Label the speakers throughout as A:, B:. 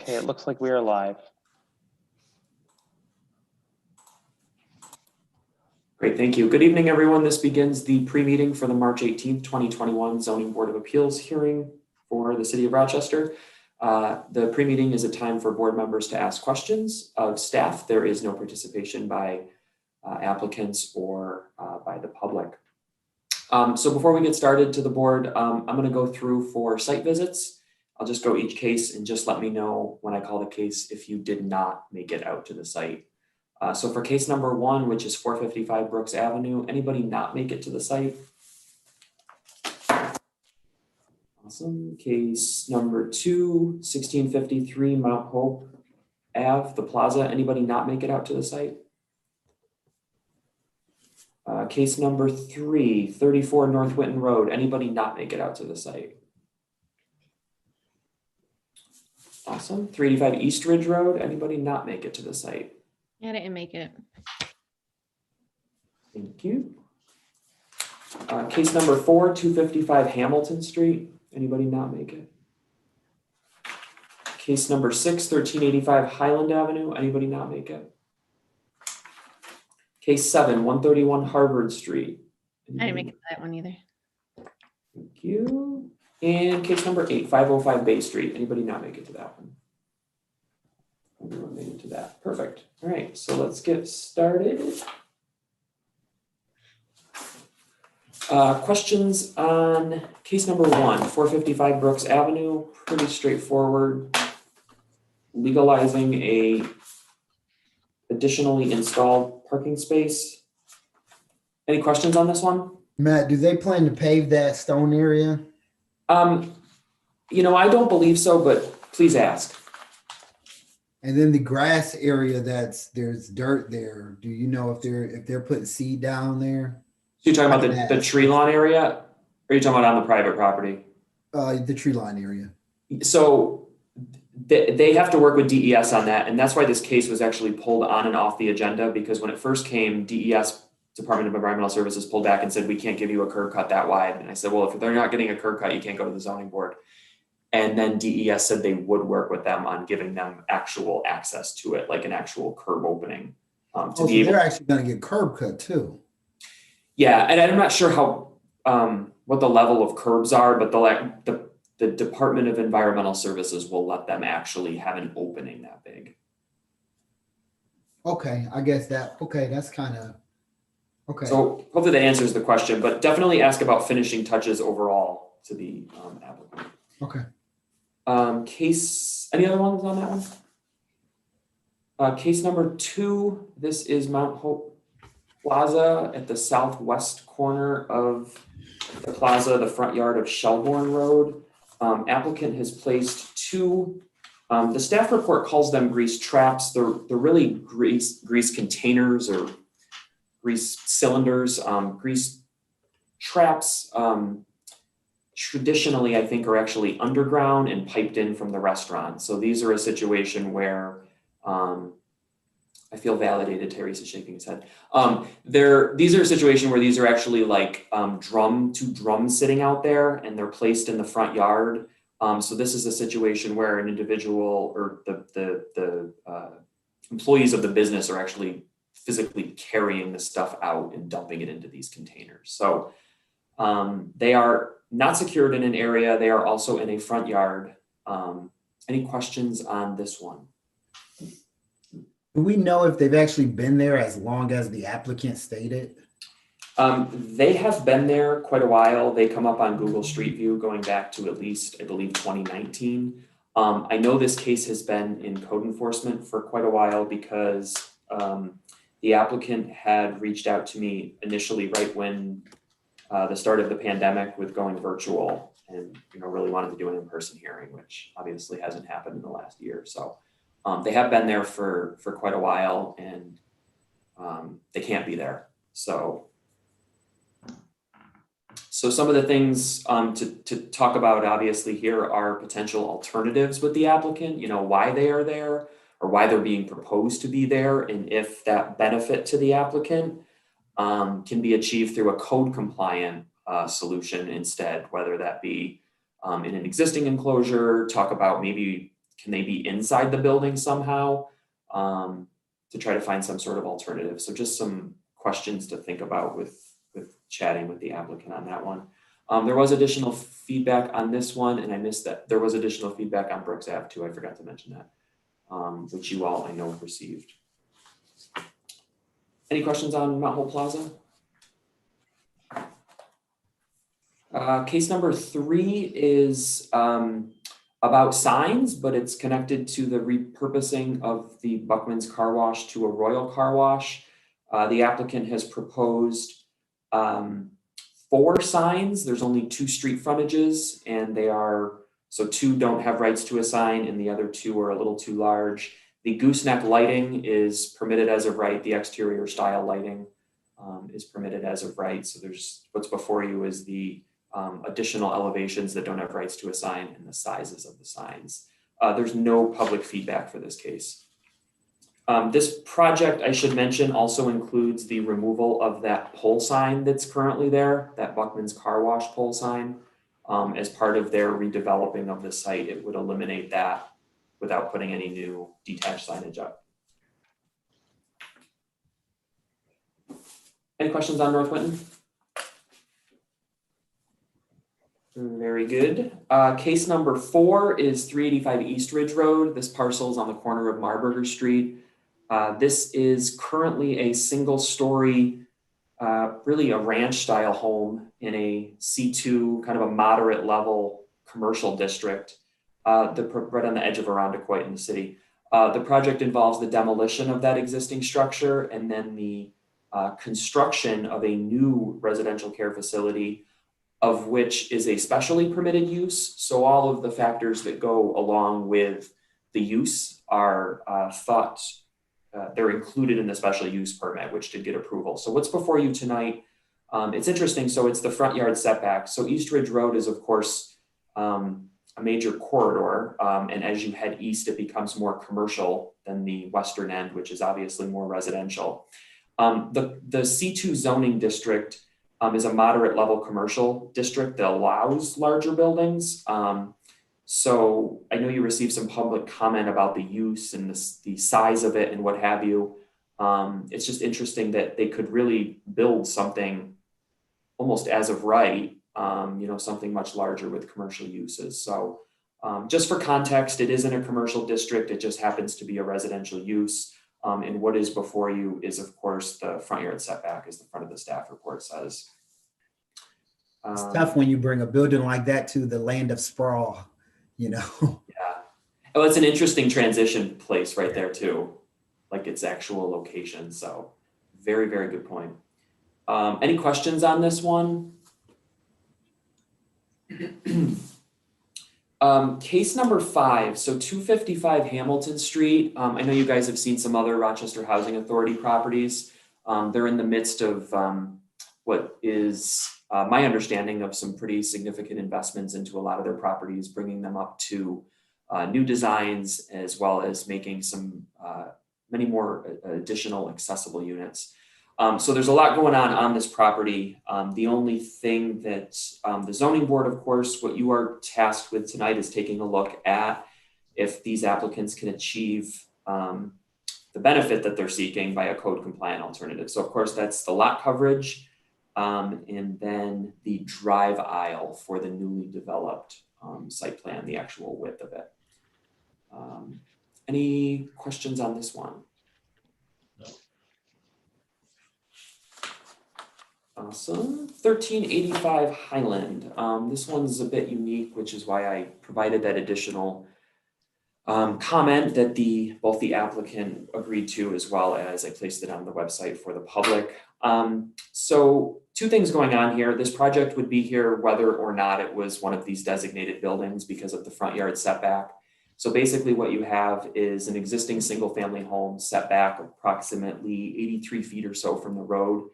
A: Okay, it looks like we are live.
B: Great, thank you. Good evening, everyone. This begins the pre-meeting for the March 18th, 2021 Zoning Board of Appeals hearing for the City of Rochester. The pre-meeting is a time for board members to ask questions of staff. There is no participation by applicants or by the public. So before we get started to the board, I'm going to go through for site visits. I'll just go each case and just let me know when I call the case if you did not make it out to the site. So for case number 1, which is 455 Brooks Avenue, anybody not make it to the site? Awesome. Case number 2, 1653 Mount Hope Ave, the plaza, anybody not make it out to the site? Case number 3, 34 North Winton Road, anybody not make it out to the site? Awesome. 385 East Ridge Road, anybody not make it to the site?
C: I didn't make it.
B: Thank you. Case number 4, 255 Hamilton Street, anybody not make it? Case number 6, 1385 Highland Avenue, anybody not make it? Case 7, 131 Harvard Street.
C: I didn't make it to that one either.
B: Thank you. And case number 8, 505 Bay Street. Anybody not make it to that one? Everyone made it to that. Perfect. All right, so let's get started. Questions on case number 1, 455 Brooks Avenue. Pretty straightforward. Legalizing a additionally installed parking space. Any questions on this one?
D: Matt, do they plan to pave that stone area?
B: I don't believe so, but please ask.
D: And then the grass area there's dirt there. Do you know if they're putting seed down there?
B: So you're talking about the tree lawn area? Or are you talking about on the private property?
D: The tree line area.
B: So they have to work with DES on that. And that's why this case was actually pulled on and off the agenda, because when it first came, DES, Department of Environmental Services, pulled back and said, we can't give you a curb cut that wide. And I said, well, if they're not getting a curb cut, you can't go to the zoning board. And then DES said they would work with them on giving them actual access to it, like an actual curb opening.
D: So they're actually going to get curb cut too.
B: Yeah, and I'm not sure how what the level of curbs are, but the Department of Environmental Services will let them actually have an opening that big.
D: Okay, I guess that's kind of okay.
B: So hopefully that answers the question, but definitely ask about finishing touches overall to the applicant.
D: Okay.
B: Any other ones on that one? Case number 2, this is Mount Hope Plaza at the southwest corner of the plaza, the front yard of Shelbourne Road. Applicant has placed 2, the staff report calls them grease traps. They're really grease containers or grease cylinders. Grease traps traditionally, I think, are actually underground and piped in from the restaurant. So these are a situation where I feel validated. Teresa's shaking his head. These are a situation where these are actually like drum sitting out there, and they're placed in the front yard. So this is a situation where an individual or the employees of the business are actually physically carrying the stuff out and dumping it into these containers. So they are not secured in an area. They are also in a front yard. Any questions on this one?
D: Do we know if they've actually been there as long as the applicant stated?
B: They have been there quite a while. They come up on Google Street View going back to at least, I believe, 2019. I know this case has been in code enforcement for quite a while because the applicant had reached out to me initially right when the start of the pandemic with going virtual, and really wanted to do an in-person hearing, which obviously hasn't happened in the last year. So they have been there for quite a while, and they can't be there. So some of the things to talk about obviously here are potential alternatives with the applicant, why they are there or why they're being proposed to be there, and if that benefit to the applicant can be achieved through a code compliant solution instead, whether that be in an existing enclosure, talk about maybe can they be inside the building somehow, to try to find some sort of alternative. So just some questions to think about with chatting with the applicant on that one. There was additional feedback on this one, and I missed that. There was additional feedback on Brooks Ave too. I forgot to mention that, which you all I know received. Any questions on Mount Hope Plaza? Case number 3 is about signs, but it's connected to the repurposing of the Buckman's Car Wash to a Royal Car Wash. The applicant has proposed 4 signs. There's only 2 street frontages, and they are, so 2 don't have rights to a sign, and the other 2 are a little too large. The gooseneck lighting is permitted as of right. The exterior style lighting is permitted as of right. So there's, what's before you is the additional elevations that don't have rights to a sign and the sizes of the signs. There's no public feedback for this case. This project, I should mention, also includes the removal of that pole sign that's currently there, that Buckman's Car Wash pole sign. As part of their redeveloping of the site, it would eliminate that without putting any new detached signage up. Any questions on North Winton? Very good. Case number 4 is 385 East Ridge Road. This parcel is on the corner of Marburger Street. This is currently a single story, really a ranch style home in a C2, kind of a moderate level commercial district, right on the edge of Irondequoit in the city. The project involves the demolition of that existing structure and then the construction of a new residential care facility, of which is a specially permitted use. So all of the factors that go along with the use are they're included in the special use permit, which did get approval. So what's before you tonight? It's interesting. So it's the front yard setback. So East Ridge Road is, of course, a major corridor. And as you head east, it becomes more commercial than the western end, which is obviously more residential. The C2 zoning district is a moderate level commercial district that allows larger buildings. So I know you received some public comment about the use and the size of it and what have you. It's just interesting that they could really build something almost as of right, something much larger with commercial uses. So just for context, it isn't a commercial district. It just happens to be a residential use. And what is before you is, of course, the front yard setback, as the front of the staff report says.
D: It's tough when you bring a building like that to the land of sprawl,
B: Yeah. Oh, it's an interesting transition place right there too, like its actual location. So very, very good point. Any questions on this one? Case number 5, so 255 Hamilton Street. I know you guys have seen some other Rochester Housing Authority properties. They're in the midst of what is my understanding of some pretty significant investments into a lot of their properties, bringing them up to new designs, as well as making some many more additional accessible units. So there's a lot going on this property. The only thing that the zoning board, of course, what you are tasked with tonight is taking a look at if these applicants can achieve the benefit that they're seeking by a code compliant alternative. So of course, that's the lot coverage and then the drive aisle for the newly developed site plan, the actual width of it. Any questions on this one? Awesome. 1385 Highland. This one's a bit unique, which is why I provided that additional comment that both the applicant agreed to, as well as I placed it on the website for the public. So 2 things going on here. This project would be here whether or not it was one of these designated buildings because of the front yard setback. So basically what you have is an existing single family home setback approximately 83 feet or so from the road.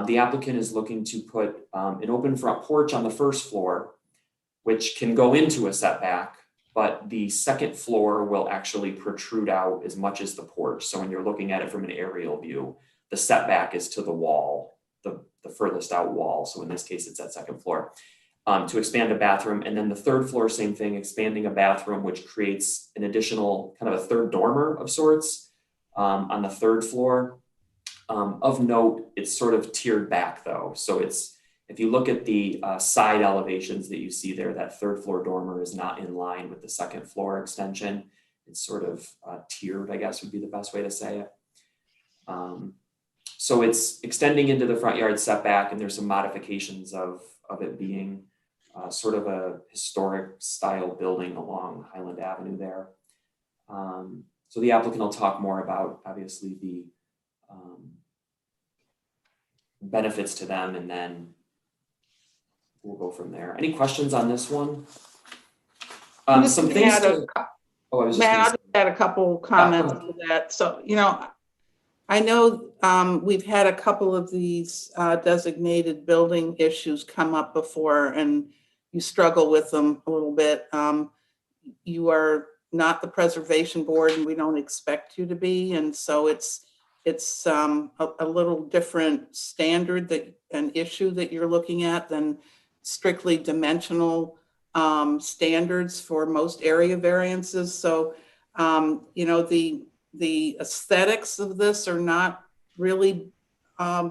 B: The applicant is looking to put an open front porch on the first floor, which can go into a setback, but the second floor will actually protrude out as much as the porch. So when you're looking at it from an aerial view, the setback is to the wall, the furthest out wall. So in this case, it's that second floor. to expand a bathroom. And then the third floor, same thing, expanding a bathroom, which creates an additional kind of a third dormer of sorts on the third floor. Of note, it's sort of tiered back though. So it's, if you look at the side elevations that you see there, that third floor dormer is not in line with the second floor extension. It's sort of tiered, I guess would be the best way to say it. So it's extending into the front yard setback, and there's some modifications of it being sort of a historic style building along Highland Avenue there. So the applicant will talk more about obviously the benefits to them, and then we'll go from there. Any questions on this one? Some things to, oh, I was just
A: Matt,
B: gonna
A: I'll
B: say,
A: just add a couple comments
B: ahead.
A: to that. So, I know we've had a couple of these designated building issues come up before, and you struggle with them a little bit. You are not the preservation board, and we don't expect you to be, and so it's a little different standard, that an issue that you're looking at, than strictly dimensional standards for most area variances. So, the aesthetics of this are not really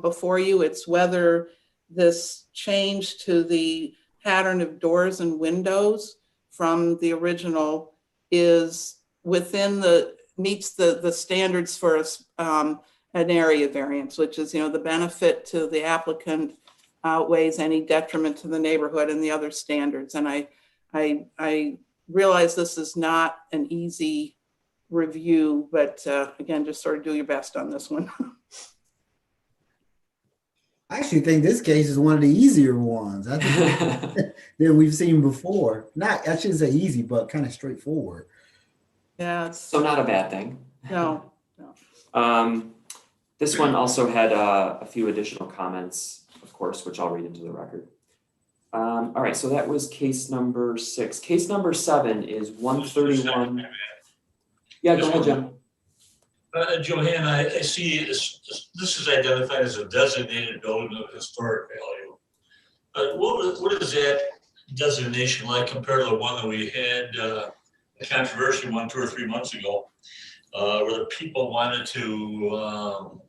A: before you. It's whether this change to the pattern of doors and windows from the original is meets the standards for an area variance, which is, the benefit to the applicant outweighs any detriment to the neighborhood and the other standards. And I realize this is not an easy review, but again, just sort of do your best on this one.
D: I actually think this case is one of the easier ones I think that we've seen before. Not, I shouldn't say easy, but kind of straightforward.
A: Yeah.
B: So not a bad thing.
A: No.
B: This one also had a few additional comments, of course, which I'll read into the record. All right, so that was case number 6. Case number 7 is 131. Yeah, go ahead, Jim.
E: Johanna, I see this is identified as a designated building of historic value. What is that designation like compared to the one that we had, a controversial one 2 or 3 months ago, where the people wanted to,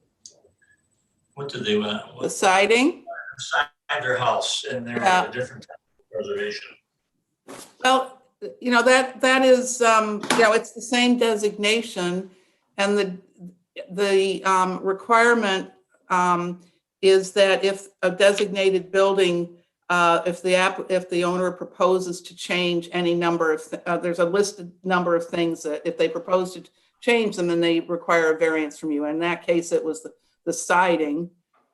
E: what did they want?
A: The siding?
E: Inside their house, and they're
A: Yeah.
E: a different type of preservation.
A: Well, that is, it's the same designation, and the requirement is that if a designated building, if the owner proposes to change any number of, there's a listed number of things that if they propose to change them, then they require a variance from you. In that case, it was the siding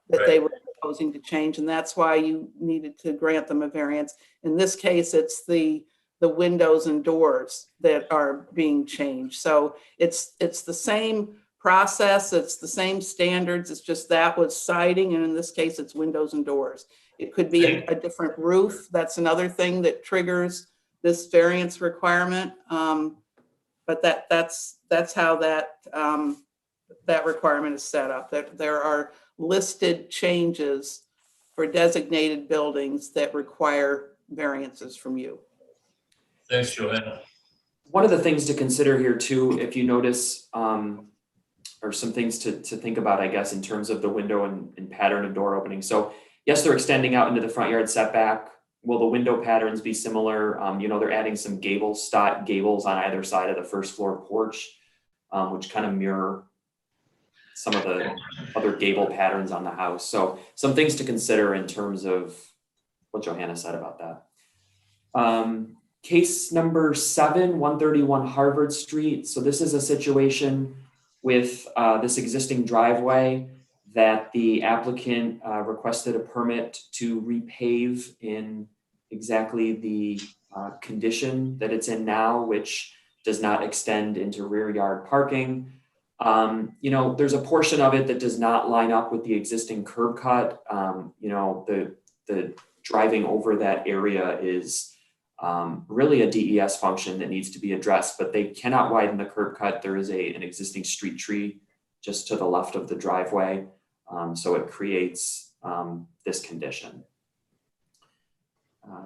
A: that they were proposing to change, and that's why you needed to grant them a variance. In this case, it's the windows and doors that are being changed. So it's the same process, it's the same standards, it's just that was siding, and in this case, it's windows and doors. It could be a different roof. That's another thing that triggers this variance requirement. But that's how that requirement is set up. That there are listed changes for designated buildings that require variances from you.
E: Thanks, Johanna.
B: One of the things to consider here too, if you notice, or some things to think about, I guess, in terms of the window and pattern of door opening. So yes, they're extending out into the front yard setback. Will the window patterns be similar? They're adding some gables on either side of the first floor porch, which kind of mirror some of the other gable patterns on the house. So some things to consider in terms of what Johanna said about that. Case number 7, 131 Harvard Street. So this is a situation with this existing driveway that the applicant requested a permit to repave in exactly the condition that it's in now, which does not extend into rear yard parking. There's a portion of it that does not line up with the existing curb cut. The driving over that area is really a DES function that needs to be addressed, but they cannot widen the curb cut. There is an existing street tree just to the left of the driveway. So it creates this condition.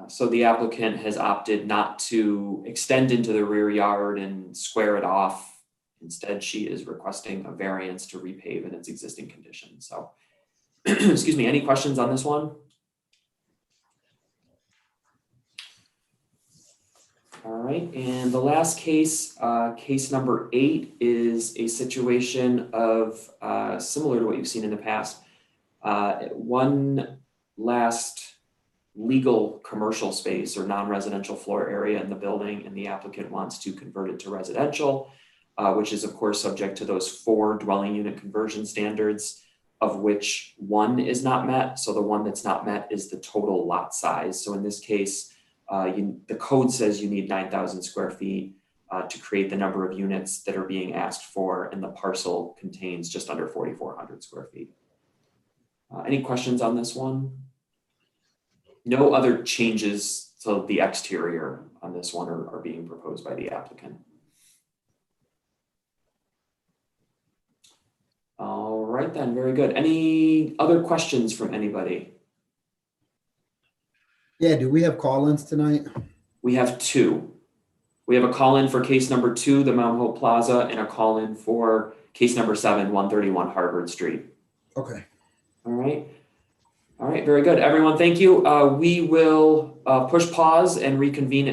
B: So the applicant has opted not to extend into the rear yard and square it off. Instead, she is requesting a variance to repave in its existing condition. So, excuse me, any questions on this one? All right, and the last case, case number 8, is a situation of similar to what you've seen in the past. One last legal commercial space or non-residential floor area in the building, and the applicant wants to convert it to residential, which is of course subject to those 4 dwelling unit conversion standards, of which 1 is not met. So the one that's not met is the total lot size. So in this case, the code says you need 9,000 square feet to create the number of units that are being asked for, and the parcel contains just under 4,400 square feet. Any questions on this one? No other changes to the exterior on this one are being proposed by the applicant. All right then, very good. Any other questions from anybody?
D: Yeah, do we have call-ins tonight?
B: We have 2. We have a call-in for case number 2, the Mount Hope Plaza, and a call-in for case number 7, 131 Harvard Street.
D: Okay.
B: All right. All right, very good. Everyone, thank you. We will push pause and reconvene